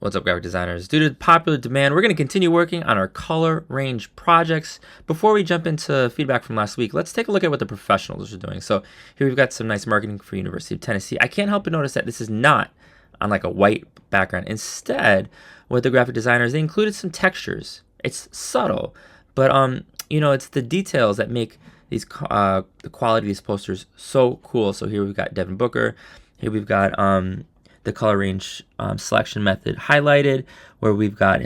What's up, graphic designers? Due to popular demand, we're going to continue working on our color range projects. Before we jump into feedback from last week, let's take a look at what the professionals are doing. So here we've got some nice marketing for University of Tennessee. I can't help but notice that this is not on like a white background. Instead, with the graphic designers, they included some textures. It's subtle, but it's the details that make these the quality of these posters so cool. So here we've got Devin Booker. Here we've got the color range selection method highlighted, where we've got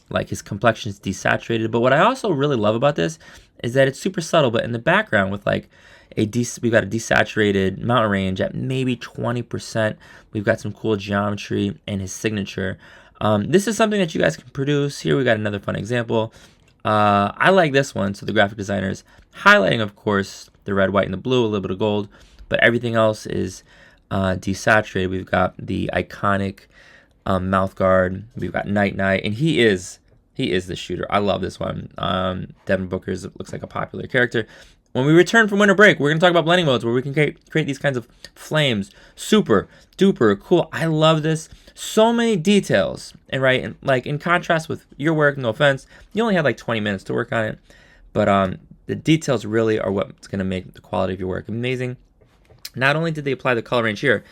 like his complexion is desaturated. But what I also really love about this is that it's super subtle, but in the background with like we've got a desaturated mountain range at maybe 20%. We've got some cool geometry and his signature. This is something that you guys can produce. Here we got another fun example. I like this one. So the graphic designers highlighting, of course, the red, white, and the blue, a little bit of gold, but everything else is desaturated. We've got the iconic mouth guard. We've got Night Knight, and he is the shooter. I love this one. Devin Booker looks like a popular character. When we return from winter break, we're going to talk about blending modes where we can create these kinds of flames. Super duper cool. I love this. So many details. And like in contrast with your work, no offense, you only had like 20 minutes to work on it. But the details really are what's going to make the quality of your work amazing. Not only did they apply the color range here,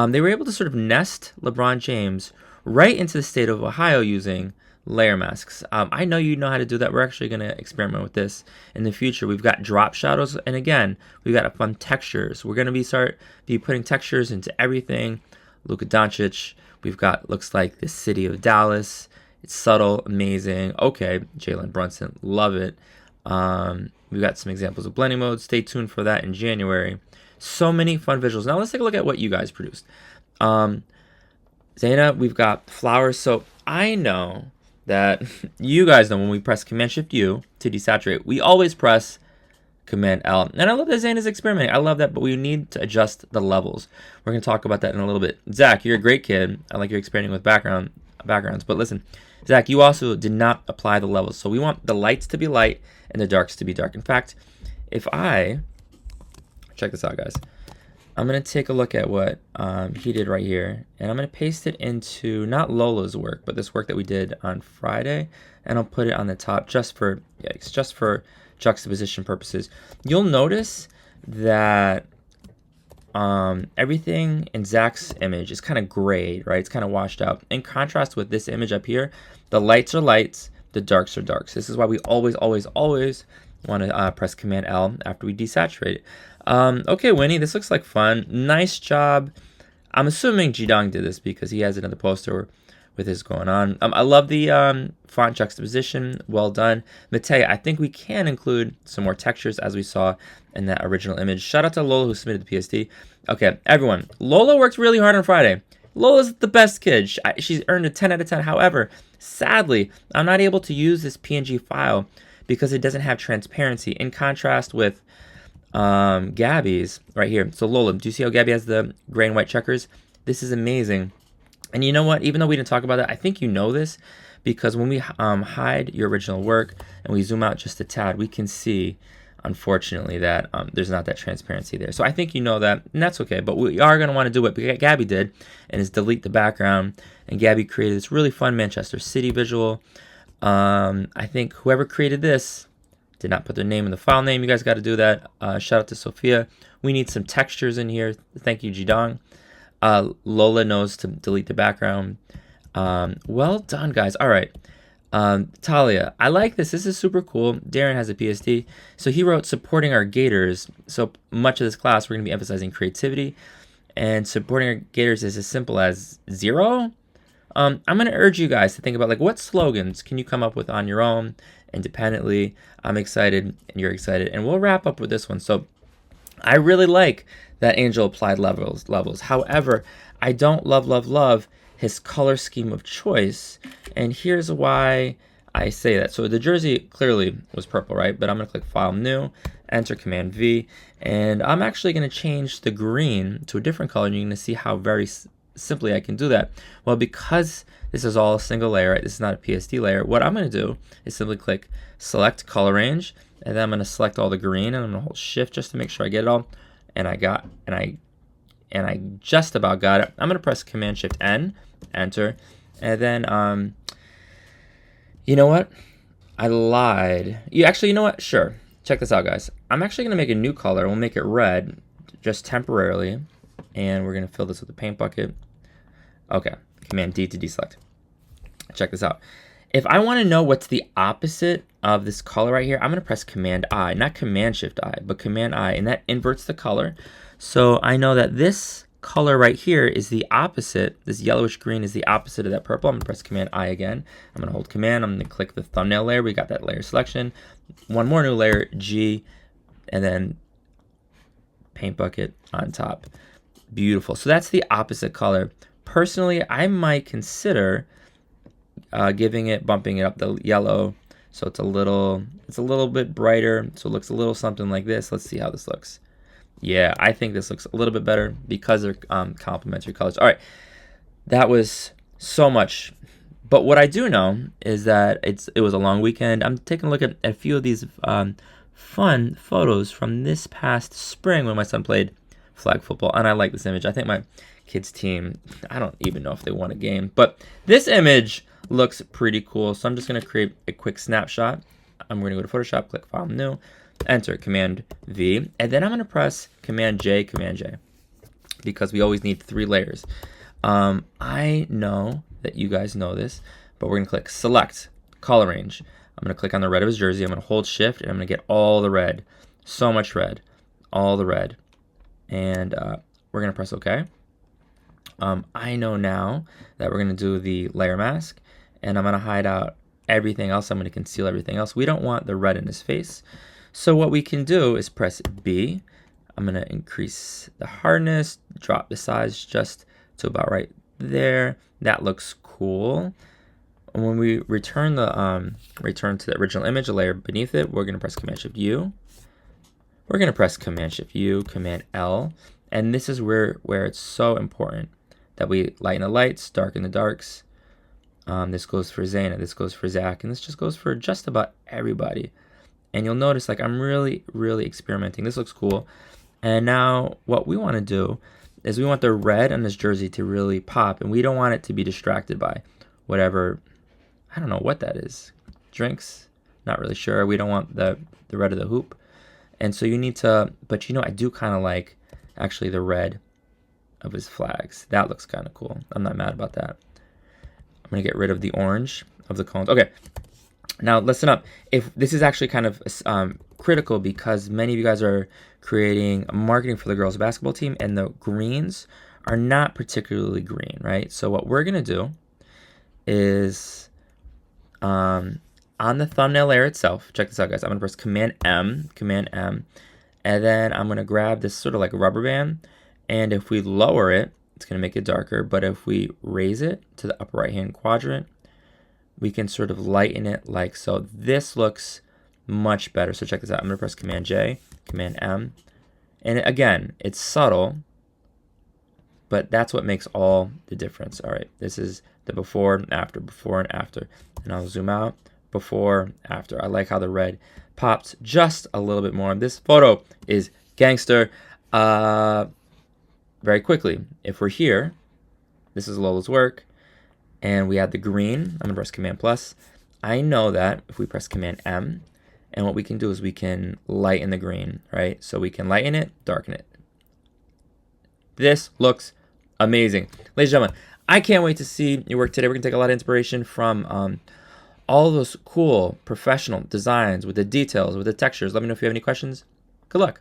they were able to sort of nest LeBron James right into the state of Ohio using layer masks. I know you know how to do that. We're actually going to experiment with this in the future. We've got drop shadows, and again, we've got fun textures. We're going to be putting textures into everything. Luka Doncic. We've got, looks like the city of Dallas. It's subtle, amazing. Okay, Jalen Brunson, love it. We've got some examples of blending modes. Stay tuned for that in January. So many fun visuals. Now let's take a look at what you guys produced. Zaina, we've got flowers. So I know that you guys know when we press Command-Shift-U to desaturate, we always press Command-L. And I love that Zaina's experimenting. I love that, but we need to adjust the levels. We're going to talk about that in a little bit. Zach, you're a great kid. I like you're experimenting with backgrounds. But listen, Zach, you also did not apply the levels. So we want the lights to be light and the darks to be dark. In fact, if I... Check this out, guys. I'm going to take a look at what he did right here, and I'm going to paste it into not Lola's work, but this work that we did on Friday, and I'll put it on the top just for juxtaposition purposes. You'll notice that everything in Zach's image is kind of grayed, right? It's kind of washed out. In contrast with this image up here, the lights are lights, the darks are darks. This is why we always want to press Command-L after we desaturate it. Okay, Winnie, this looks like fun. Nice job. I'm assuming Jidong did this because he has another poster with his going on. I love the font juxtaposition. Well done. Matei, I think we can include some more textures as we saw in that original image. Shout out to Lola who submitted the PSD. Okay, everyone. Lola worked really hard on Friday. Lola's the best kid. She's earned a 10 out of 10. However, sadly, I'm not able to use this PNG file because it doesn't have transparency, in contrast with Gabby's right here. So Lola, do you see how Gabby has the gray and white checkers? This is amazing. And you know what? Even though we didn't talk about that, I think you know this, because when we hide your original work and we zoom out just a tad, we can see, unfortunately, that there's not that transparency there. So I think you know that, and that's okay. But we are going to want to do what Gabby did, and is delete the background. And Gabby created this really fun Manchester City visual. I think whoever created this did not put their name in the file name. You guys got to do that. Shout out to Sophia. We need some textures in here. Thank you, Jidong. Lola knows to delete the background. Well done, guys. All right. Talia, I like this. This is super cool. Darren has a PSD. So he wrote supporting our Gators. So much of this class, we're going to be emphasizing creativity. And supporting our Gators is as simple as 0. I'm going to urge you guys to think about, like, what slogans can you come up with on your own independently. I'm excited and you're excited, and we'll wrap up with this one. So I really like that Angel applied levels. However, I don't love his color scheme of choice, and here's why I say that. So the jersey clearly was purple, right? But I'm going to click File, New, enter Command V, and I'm actually going to change the green to a different color, and you're going to see how very simply I can do that. Well, because this is all a single layer, right? This is not a PSD layer. What I'm going to do is simply click Select Color Range, and then I'm going to select all the green, and I'm going to hold Shift just to make sure I get it all. And I just about got it. I'm going to press Command-Shift-N, enter, And then, you know what? I lied. You know what? Sure. Check this out, guys. I'm actually going to make a new color. We'll make it red just temporarily. And we're going to fill this with a paint bucket. Okay. Command D to deselect. Check this out. If I want to know what's the opposite of this color right here, I'm going to press Command I. Not Command Shift I, but Command I. And that inverts the color. So I know that this color right here is the opposite. This yellowish green is the opposite of that purple. I'm going to press Command I again. I'm going to hold Command. I'm going to click the thumbnail layer. We got that layer selection. One more new layer, G, and then paint bucket on top. Beautiful. So that's the opposite color. Personally, I might consider bumping it up the yellow, so it's a little bit brighter, so it looks a little something like this. Let's see how this looks. Yeah, I think this looks a little bit better because they're complementary colors. All right, that was so much. But what I do know is that it was a long weekend. I'm taking a look at a few of these fun photos from this past spring when my son played flag football, and I like this image. I think my kids' team, I don't even know if they won a game, but this image looks pretty cool. So I'm just going to create a quick snapshot. I'm going to go to Photoshop, click File, New, enter Command V, and then I'm going to press Command J, because we always need 3 layers. I know that you guys know this, but we're going to click Select, Color Range. I'm going to click on the red of his jersey. I'm going to hold Shift, and I'm going to get all the red. So much red. All the red. And we're going to press OK. I know now that we're going to do the layer mask, and I'm going to hide out everything else. I'm going to conceal everything else. We don't want the red in his face. So what we can do is press B. I'm going to increase the hardness, drop the size just to about right there. That looks cool. And when we return to the original image, a layer beneath it, we're going to press Command Shift U. We're going to press Command Shift U, Command L, and this is where it's so important that we lighten the lights, darken the darks. This goes for Zaina, this goes for Zach, and this just goes for just about everybody. And you'll notice, like, I'm really, really experimenting. This looks cool. And now what we want to do is we want the red on this jersey to really pop, and we don't want it to be distracted by whatever, I don't know what that is. Drinks? Not really sure. We don't want the red of the hoop. And so you need to, but you know, I do kind of like actually the red of his flags. That looks kind of cool. I'm not mad about that. I'm going to get rid of the orange of the cones. Okay. Now listen up. If this is actually kind of critical because many of you guys are creating marketing for the girls basketball team and the greens are not particularly green, right? So what we're going to do is on the thumbnail layer itself, check this out, guys. I'm going to press Command M, and then I'm going to grab this sort of like rubber band, and if we lower it, it's going to make it darker, but if we raise it to the upper right-hand quadrant, we can sort of lighten it like so. This looks much better. So check this out. I'm going to press Command J, Command M, and again, it's subtle, but that's what makes all the difference. All right, this is the before and after, and I'll zoom out. Before, after. I like how the red pops just a little bit more. This photo is gangster. Very quickly, if we're here, this is Lola's work, and we add the green. I'm gonna press Command plus. I know that if we press Command M, and what we can do is we can lighten the green, right? So we can lighten it, darken it. This looks amazing. Ladies and gentlemen, I can't wait to see your work today. We're gonna take a lot of inspiration from all those cool professional designs with the details, with the textures. Let me know if you have any questions. Good luck.